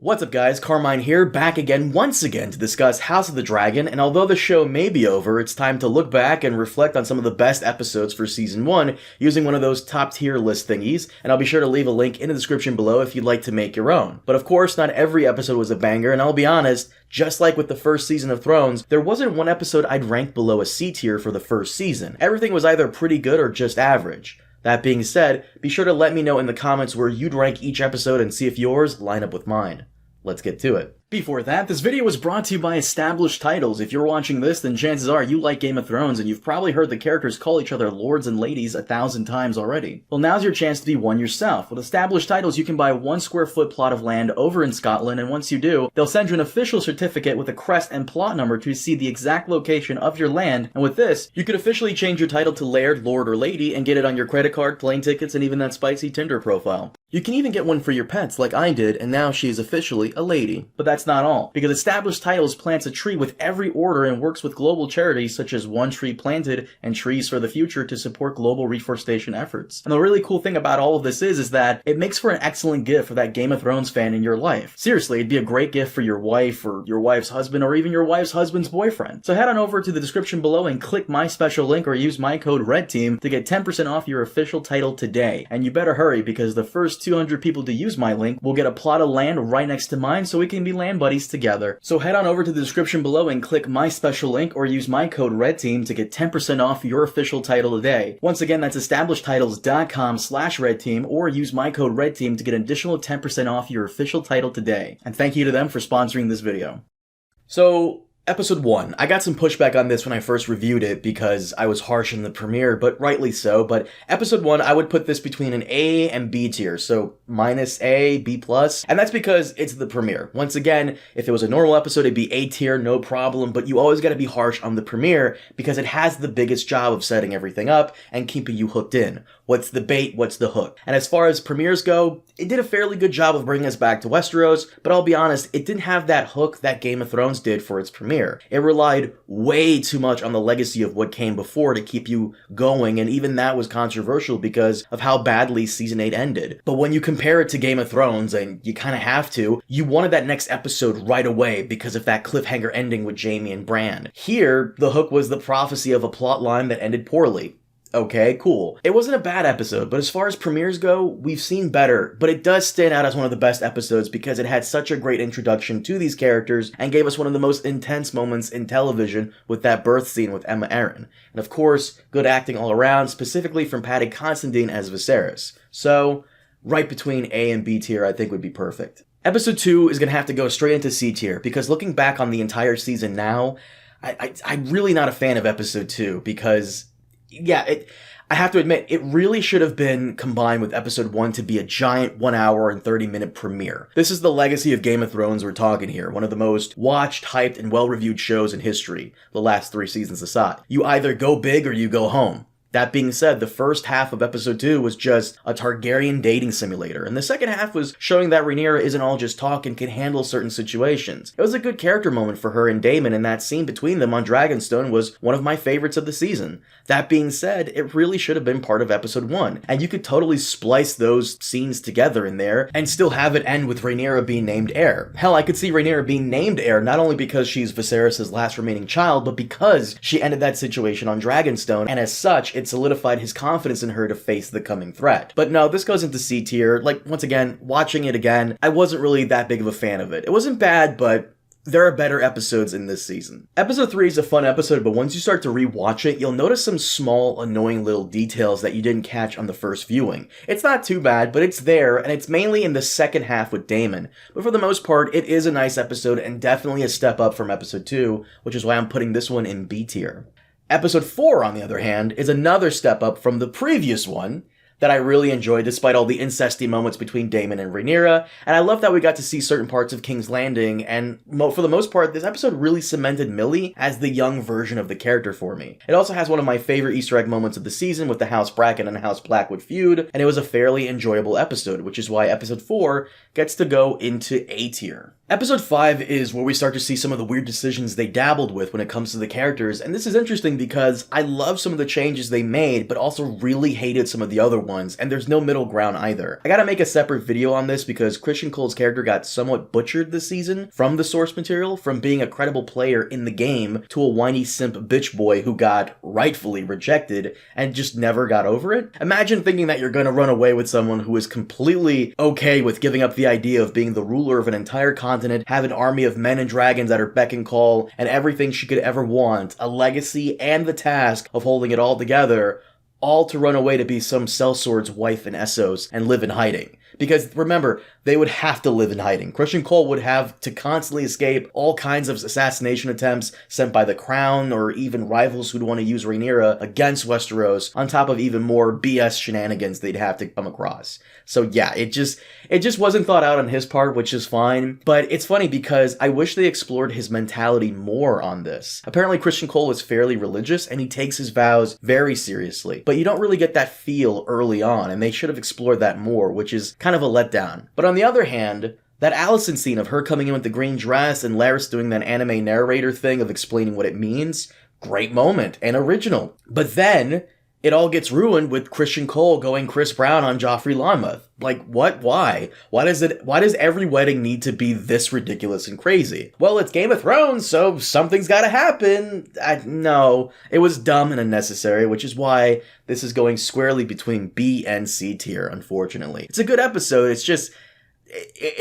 What's up guys, Carmine here, back again once again to discuss House of the Dragon, and although the show may be over, it's time to look back and reflect on some of the best episodes for Season 1 using one of those top tier list thingies, and I'll be sure to leave a link in the description below if you'd like to make your own. But of course, not every episode was a banger, and I'll be honest, just like with the first season of Thrones, there wasn't one episode I'd rank below a C tier for the first season. Everything was either pretty good or just average. That being said, be sure to let me know in the comments where you'd rank each episode and see if yours line up with mine. Let's get to it. Before that, this video was brought to you by Established Titles. If you're watching this, then chances are you like Game of Thrones, and you've probably heard the characters call each other lords and ladies 1,000 times already. Well, now's your chance to be one yourself. With Established Titles, you can buy a 1 square foot plot of land over in Scotland, and once you do, they'll send you an official certificate with a crest and plot number to see the exact location of your land, and with this, you can officially change your title to Laird, Lord, or Lady, and get it on your credit card, plane tickets, and even that spicy Tinder profile. You can even get one for your pets like I did, and now she is officially a lady. But that's not all, because Established Titles plants a tree with every order and works with global charities such as One Tree Planted and Trees for the Future to support global reforestation efforts. And the really cool thing about all of this is that it makes for an excellent gift for that Game of Thrones fan in your life. Seriously, it'd be a great gift for your wife or your wife's husband or even your wife's husband's boyfriend. So head on over to the description below and click my special link or use my code RedTeam to get 10% off your official title today. And you better hurry because the first 200 people to use my link will get a plot of land right next to mine so we can be land buddies together. So head on over to the description below and click my special link or use my code RedTeam to get 10% off your official title today. Once again, that's establishedtitles.com/RedTeam or use my code RedTeam to get an additional 10% off your official title today. And thank you to them for sponsoring this video. So, Episode 1. I got some pushback on this when I first reviewed it because I was harsh in the premiere, but rightly so. But Episode 1, I would put this between an A and B tier, so minus A, B+. And that's because it's the premiere. Once again, if it was a normal episode, it'd be A tier, no problem, but you always gotta be harsh on the premiere because it has the biggest job of setting everything up and keeping you hooked in. What's the bait? What's the hook? And as far as premieres go, it did a fairly good job of bringing us back to Westeros, but I'll be honest, it didn't have that hook that Game of Thrones did for its premiere. It relied way too much on the legacy of what came before to keep you going, and even that was controversial because of how badly Season 8 ended. But when you compare it to Game of Thrones, and you kinda have to, you wanted that next episode right away because of that cliffhanger ending with Jaime and Bran. Here, the hook was the prophecy of a plotline that ended poorly. Okay, cool. It wasn't a bad episode, but as far as premieres go, we've seen better, but it does stand out as one of the best episodes because it had such a great introduction to these characters and gave us one of the most intense moments in television with that birth scene with Emma Arryn. And of course, good acting all around, specifically from Paddy Considine as Viserys. So, right between A and B tier I think would be perfect. Episode 2 is gonna have to go straight into C tier because looking back on the entire season now, I'm really not a fan of Episode 2 because yeah, I have to admit, it really should have been combined with Episode 1 to be a giant 1 hour and 30-minute premiere. This is the legacy of Game of Thrones we're talking here, one of the most watched, hyped, and well-reviewed shows in history, the last 3 seasons aside. You either go big or you go home. That being said, the first half of Episode 2 was just a Targaryen dating simulator, and the second half was showing that Rhaenyra isn't all just talk and can handle certain situations. It was a good character moment for her and Daemon, and that scene between them on Dragonstone was one of my favorites of the season. That being said, it really should have been part of Episode 1, and you could totally splice those scenes together in there and still have it end with Rhaenyra being named heir. Hell, I could see Rhaenyra being named heir not only because she's Viserys' last remaining child, but because she ended that situation on Dragonstone, and as such, it solidified his confidence in her to face the coming threat. But no, this goes into C tier. Like, once again, watching it again, I wasn't really that big of a fan of it. It wasn't bad, but there are better episodes in this season. Episode 3 is a fun episode, but once you start to rewatch it, you'll notice some small, annoying little details that you didn't catch on the first viewing. It's not too bad, but it's there, and it's mainly in the second half with Daemon. But for the most part, it is a nice episode and definitely a step up from Episode 2, which is why I'm putting this one in B tier. Episode 4, on the other hand, is another step up from the previous one that I really enjoyed despite all the incesty moments between Daemon and Rhaenyra, and I love that we got to see certain parts of King's Landing, and for the most part, this episode really cemented Millie as the young version of the character for me. It also has one of my favorite Easter egg moments of the season with the House Bracken and House Blackwood feud, and it was a fairly enjoyable episode, which is why Episode 4 gets to go into A tier. Episode 5 is where we start to see some of the weird decisions they dabbled with when it comes to the characters, and this is interesting because I love some of the changes they made, but also really hated some of the other ones, and there's no middle ground either. I gotta make a separate video on this because Criston Cole's character got somewhat butchered this season from the source material, from being a credible player in the game to a whiny simp bitch boy who got rightfully rejected and just never got over it. Imagine thinking that you're gonna run away with someone who is completely okay with giving up the idea of being the ruler of an entire continent, have an army of men and dragons at her beck and call, and everything she could ever want, a legacy and the task of holding it all together, all to run away to be some sellsword's wife in Essos and live in hiding. Because remember, they would have to live in hiding. Criston Cole would have to constantly escape all kinds of assassination attempts sent by the crown or even rivals who'd want to use Rhaenyra against Westeros, on top of even more BS shenanigans they'd have to come across. So yeah, it just wasn't thought out on his part, which is fine. But it's funny because I wish they explored his mentality more on this. Apparently Criston Cole is fairly religious and he takes his vows very seriously. But you don't really get that feel early on, and they should have explored that more, which is kind of a letdown. But on the other hand, that Alicent scene of her coming in with the green dress and Larys doing that anime narrator thing of explaining what it means, great moment and original. But then it all gets ruined with Criston Cole going Chris Brown on Joffrey Lonmouth. Like, what? Why? Why does every wedding need to be this ridiculous and crazy? Well, it's Game of Thrones, so something's gotta happen. No, it was dumb and unnecessary, which is why this is going squarely between B and C tier, unfortunately. It's a good episode, it's just,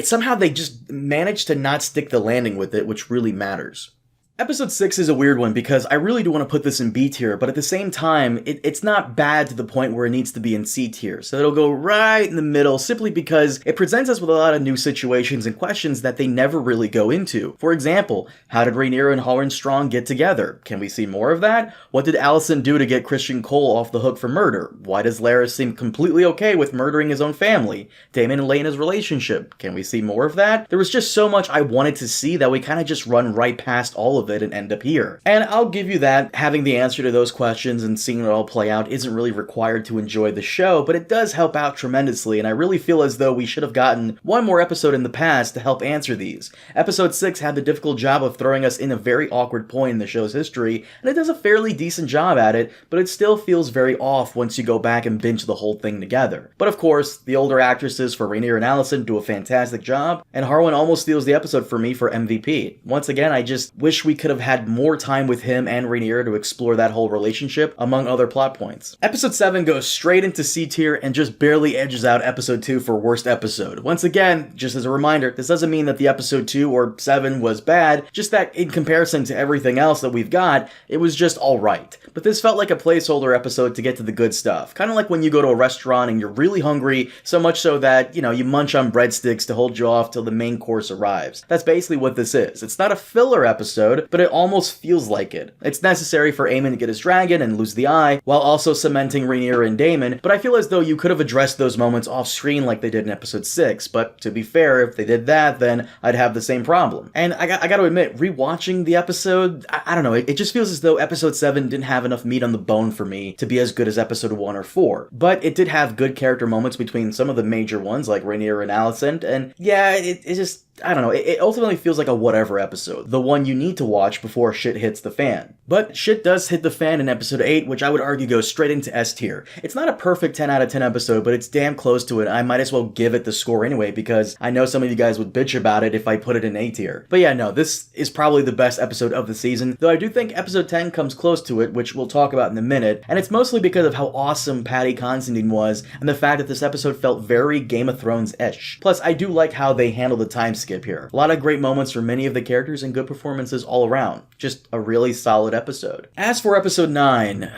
somehow they just managed to not stick the landing with it, which really matters. Episode 6 is a weird one because I really do want to put this in B tier, but at the same time, it's not bad to the point where it needs to be in C tier. So it'll go right in the middle simply because it presents us with a lot of new situations and questions that they never really go into. For example, how did Rhaenyra and Hallland Strong get together? Can we see more of that? What did Alicent do to get Criston Cole off the hook for murder? Why does Larys seem completely okay with murdering his own family? Daemon and Laena's relationship. Can we see more of that? There was just so much I wanted to see that we kind of just run right past all of it and end up here. And I'll give you that, having the answer to those questions and seeing it all play out isn't really required to enjoy the show, but it does help out tremendously, and I really feel as though we should have gotten one more episode in the past to help answer these. Episode 6 had the difficult job of throwing us in a very awkward point in the show's history, and it does a fairly decent job at it, but it still feels very off once you go back and binge the whole thing together. But of course, the older actresses for Rhaenyra and Alicent do a fantastic job, and Harwin almost steals the episode for me for MVP. Once again, I just wish we could have had more time with him and Rhaenyra to explore that whole relationship, among other plot points. Episode 7 goes straight into C tier and just barely edges out Episode 2 for worst episode. Once again, just as a reminder, this doesn't mean that the Episode 2 or 7 was bad, just that in comparison to everything else that we've got, it was just alright. But this felt like a placeholder episode to get to the good stuff. Kind of like when you go to a restaurant and you're really hungry, so much so that, you munch on breadsticks to hold you off till the main course arrives. That's basically what this is. It's not a filler episode, but it almost feels like it. It's necessary for Aemon to get his dragon and lose the eye, while also cementing Rhaenyra and Daemon, but I feel as though you could have addressed those moments off screen like they did in Episode 6, but to be fair, if they did that, then I'd have the same problem. And I gotta admit, rewatching the episode, I don't know, it just feels as though Episode 7 didn't have enough meat on the bone for me to be as good as Episode 1 or 4, but it did have good character moments between some of the major ones like Rhaenyra and Alicent, and yeah, it just, I don't know, it ultimately feels like a whatever episode, the one you need to watch before shit hits the fan. But shit does hit the fan in Episode 8, which I would argue goes straight into S tier. It's not a perfect 10 out of 10 episode, but it's damn close to it. I might as well give it the score anyway, because I know some of you guys would bitch about it if I put it in A tier. But yeah, no, this is probably the best episode of the season, though I do think Episode 10 comes close to it, which we'll talk about in a minute, and it's mostly because of how awesome Paddy Considine was, and the fact that this episode felt very Game of Thrones-ish. Plus, I do like how they handle the time skip here. A lot of great moments for many of the characters and good performances all around. Just a really solid episode. As for Episode 9,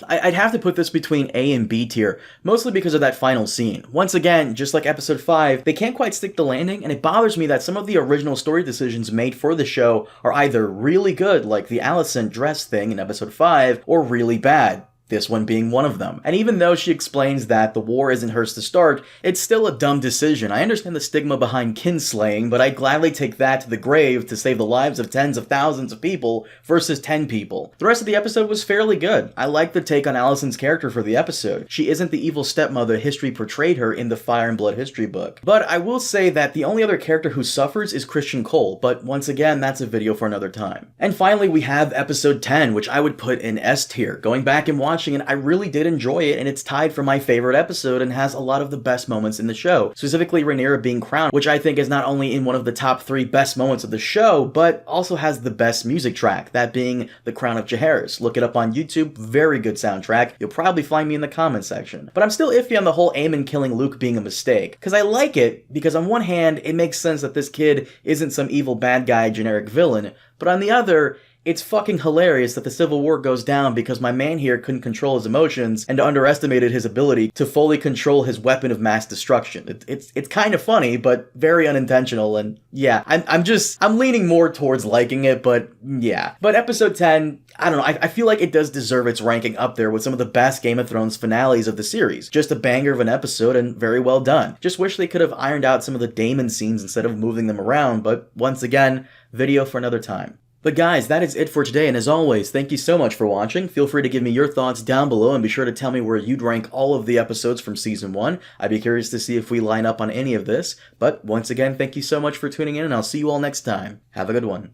I'd have to put this between A and B tier, mostly because of that final scene. Once again, just like Episode 5, they can't quite stick the landing, and it bothers me that some of the original story decisions made for the show are either really good, like the Alicent dress thing in Episode 5, or really bad. this one being one of them. And even though she explains that the war isn't hers to start, it's still a dumb decision. I understand the stigma behind kinslaying, but I'd gladly take that to the grave to save the lives of tens of thousands of people versus 10 people. The rest of the episode was fairly good. I like the take on Alicent's character for the episode. She isn't the evil stepmother history portrayed her in the Fire and Blood history book. But I will say that the only other character who suffers is Christian Cole, but once again, that's a video for another time. And finally, we have episode 10, which I would put in S tier. Going back and watching it, I really did enjoy it, and it's tied for my favorite episode and has a lot of the best moments in the show. Specifically, Rhaenyra being crowned, which I think is not only in one of the top 3 best moments of the show, but also has the best music track, that being The Crown of Jaehaerys. Look it up on YouTube, very good soundtrack. You'll probably find me in the comment section. But I'm still iffy on the whole Aemon killing Luke being a mistake, because I like it, because on one hand, it makes sense that this kid isn't some evil bad guy generic villain, but on the other, it's fucking hilarious that the Civil War goes down because my man here couldn't control his emotions and underestimated his ability to fully control his weapon of mass destruction. It's kind of funny, but very unintentional, and yeah, I'm leaning more towards liking it, but yeah. But episode 10, I don't know, I feel like it does deserve its ranking up there with some of the best Game of Thrones finales of the series. Just a banger of an episode and very well done. Just wish they could have ironed out some of the Daemon scenes instead of moving them around, but once again, video for another time. But guys, that is it for today, and as always, thank you so much for watching. Feel free to give me your thoughts down below, and be sure to tell me where you'd rank all of the episodes from Season 1. I'd be curious to see if we line up on any of this. But once again, thank you so much for tuning in, and I'll see you all next time. Have a good one.